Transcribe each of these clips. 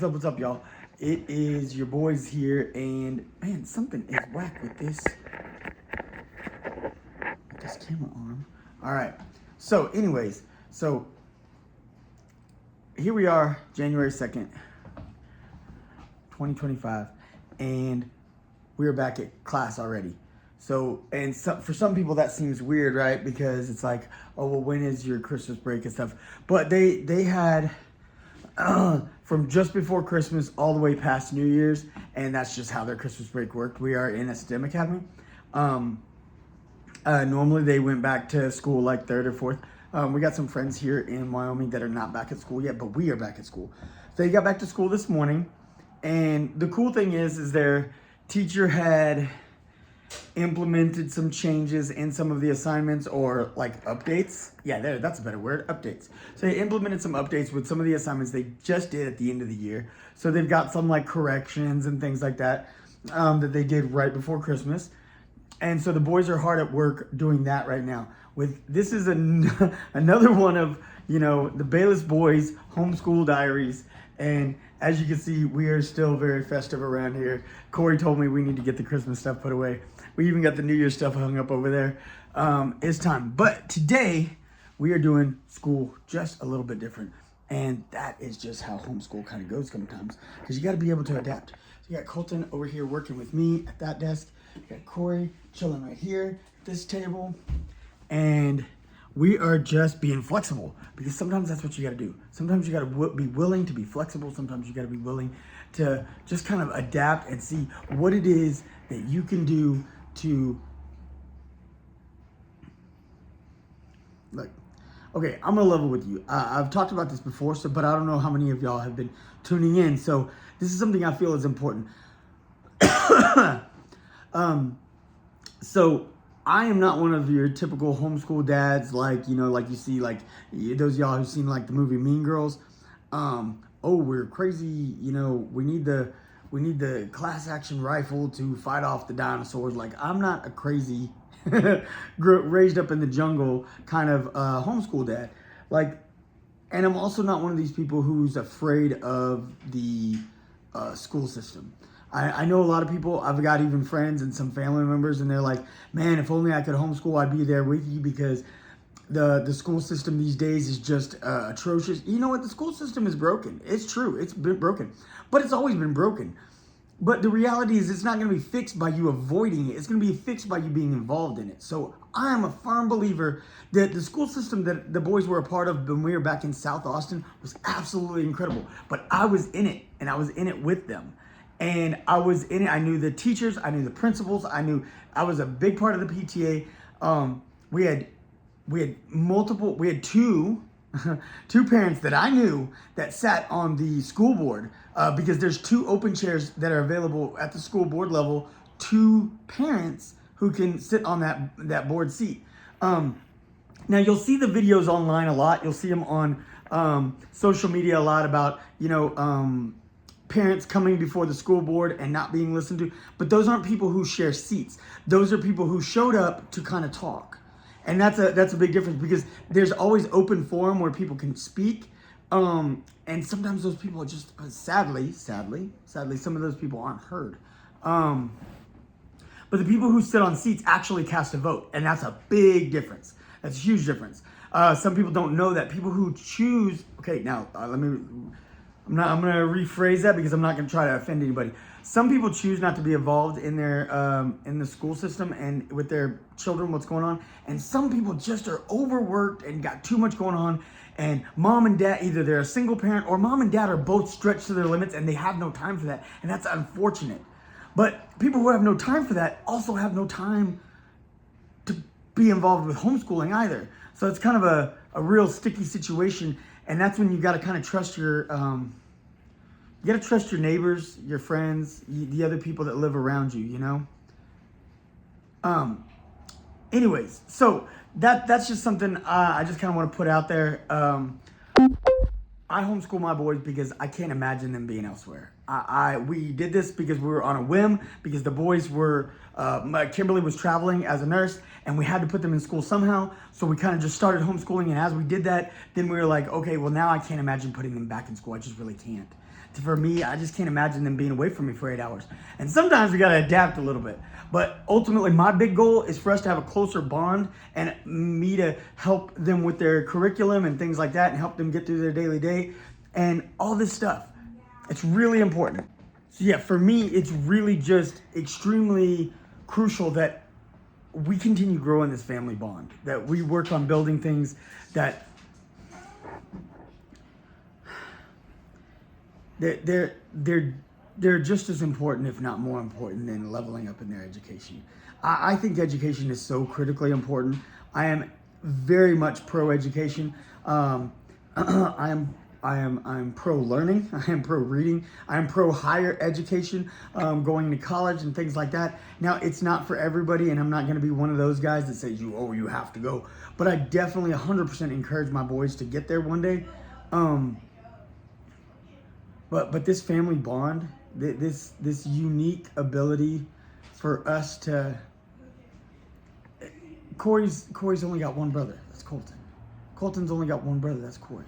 What's up, y'all? It is your boys here, and man, something is whack with this camera arm. All right. So, anyways, here we are, January 2nd, 2025, and we're back at class already. So, for some people that seems weird, right? Because it's like, oh, well, when is your Christmas break and stuff? But they had from just before Christmas all the way past New Year's, and that's just how their Christmas break worked. We are in a STEM academy. Normally they went back to school like 3rd or 4th. We got some friends here in Wyoming that are not back at school yet, but we are back at school. So they got back to school this morning, and the cool thing is their teacher had implemented some changes in some of the assignments, or like updates. Yeah, that's a better word, updates. So they implemented some updates with some of the assignments they just did at the end of the year. So they've got some like corrections and things like that that they did right before Christmas. And so the boys are hard at work doing that right now. This is another one of, the Bayless boys' Homeschool Diaries. And as you can see, we are still very festive around here. Corey told me we need to get the Christmas stuff put away. We even got the New Year's stuff hung up over there. It's time. But today, we are doing school just a little bit different. And that is just how homeschool kind of goes sometimes. Because you got to be able to adapt. So you got Colton over here working with me at that desk. You got Corey chilling right here at this table. And we are just being flexible, because sometimes that's what you got to do. Sometimes you got to be willing to be flexible. Sometimes you got to be willing to just kind of adapt and see what it is that you can do to, like, okay, I'm gonna level with you. I've talked about this before, but I don't know how many of y'all have been tuning in. So this is something I feel is important. So I am not one of your typical homeschool dads, like you see, like those of y'all who've seen like the movie Mean Girls. Oh, we're crazy. We need the class action rifle to fight off the dinosaurs. Like, I'm not a crazy raised up in the jungle kind of homeschool dad. Like, and I'm also not one of these people who's afraid of the school system. I know a lot of people, I've got even friends and some family members, and they're like, man, if only I could homeschool, I'd be there with you, because the school system these days is just atrocious. You know what? The school system is broken. It's true. It's been broken. But it's always been broken. But the reality is it's not going to be fixed by you avoiding it. It's going to be fixed by you being involved in it. So I am a firm believer that the school system that the boys were a part of when we were back in South Austin was absolutely incredible. But I was in it, and I was in it with them. And I was in it. I knew the teachers. I knew the principals. I was a big part of the PTA. We had two parents that I knew that sat on the school board, because there's 2 open chairs that are available at the school board level. 2 parents who can sit on that board seat. Now you'll see the videos online a lot. You'll see them on social media a lot about parents coming before the school board and not being listened to. But those aren't people who share seats. Those are people who showed up to kind of talk. And that's a big difference, because there's always open forum where people can speak. And sometimes those people are just, sadly, some of those people aren't heard. But the people who sit on seats actually cast a vote. And that's a big difference. That's a huge difference. Some people don't know that. People who choose, okay, now I'm going to rephrase that, because I'm not going to try to offend anybody. Some people choose not to be involved in in the school system and with their children, what's going on. And some people just are overworked and got too much going on. And mom and dad, either they're a single parent or mom and dad are both stretched to their limits, and they have no time for that. And that's unfortunate. But people who have no time for that also have no time to be involved with homeschooling either. So it's kind of a real sticky situation. And that's when you got to kind of trust your neighbors, your friends, the other people that live around you, Anyways, so that's just something I just kind of want to put out there. I homeschool my boys because I can't imagine them being elsewhere. We did this because we were on a whim, because the boys were, Kimberly was traveling as a nurse, and we had to put them in school somehow. So we kind of just started homeschooling, and as we did that, then we were like, okay, well now I can't imagine putting them back in school. I just really can't. For me, I just can't imagine them being away from me for 8 hours. And sometimes we got to adapt a little bit. But ultimately, my big goal is for us to have a closer bond and me to help them with their curriculum and things like that and help them get through their daily day and all this stuff. It's really important. So yeah, for me, it's really just extremely crucial that we continue growing this family bond, that we work on building things that they're just as important, if not more important, than leveling up in their education. I think education is so critically important. I am very much pro education. I'm pro learning. I am pro reading. I am pro higher education, going to college and things like that. Now, it's not for everybody, and I'm not going to be one of those guys that says you have to go. But I definitely 100% encourage my boys to get there one day. But this family bond, this unique ability for us to. Corey's only got one brother. That's Colton. Colton's only got one brother. That's Corey.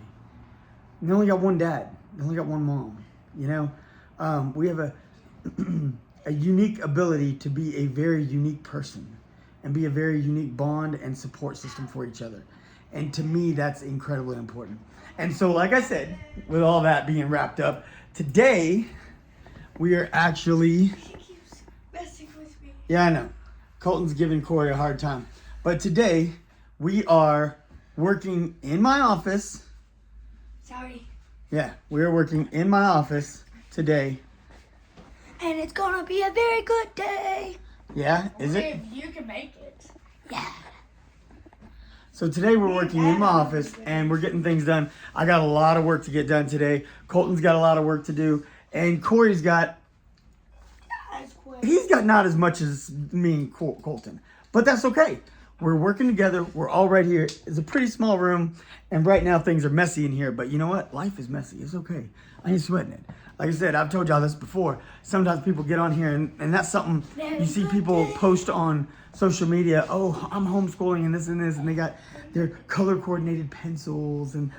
And they only got one dad. They only got one mom. You know, we have a unique ability to be a very unique person and be a very unique bond and support system for each other. And to me, that's incredibly important. And so, like I said, with all that being wrapped up, today we are actually. He keeps messing with me. Yeah, I know. Colton's giving Corey a hard time. But today we are working in my office. Sorry. Yeah, we are working in my office today. And it's gonna be a very good day. Yeah, is it? If you can make it. Yeah. So today we're working in my office and we're getting things done. I got a lot of work to get done today. Colton's got a lot of work to do. And Corey's got, he's got not as much as me and Colton. But that's okay. We're working together. We're all right here. It's a pretty small room. And right now things are messy in here. But you know what? Life is messy. It's okay. I ain't sweating it. Like I said, I've told y'all this before. Sometimes people get on here and that's something you see people post on social media. Oh, I'm homeschooling and this. And they got their color coordinated pencils and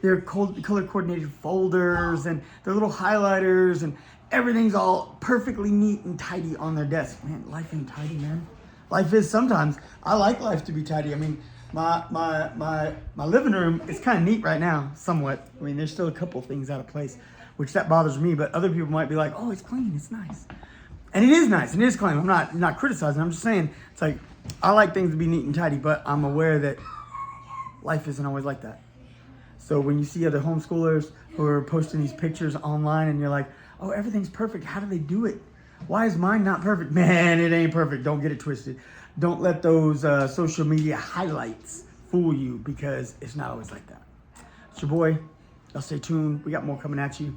their color coordinated folders and their little highlighters and everything's all perfectly neat and tidy on their desk. Man, life ain't tidy, man. Life is sometimes. I like life to be tidy. I mean, my living room is kind of neat right now, somewhat. I mean, there's still a couple things out of place, which that bothers me. But other people might be like, "Oh, it's clean. It's nice," and it is nice and it is clean. I'm not criticizing. I'm just saying it's like I like things to be neat and tidy, but I'm aware that life isn't always like that. So when you see other homeschoolers who are posting these pictures online, and you're like, "Oh, everything's perfect. How do they do it? Why is mine not perfect?" Man, it ain't perfect. Don't get it twisted. Don't let those social media highlights fool you because it's not always like that. It's your boy. Y'all stay tuned. We got more coming at you.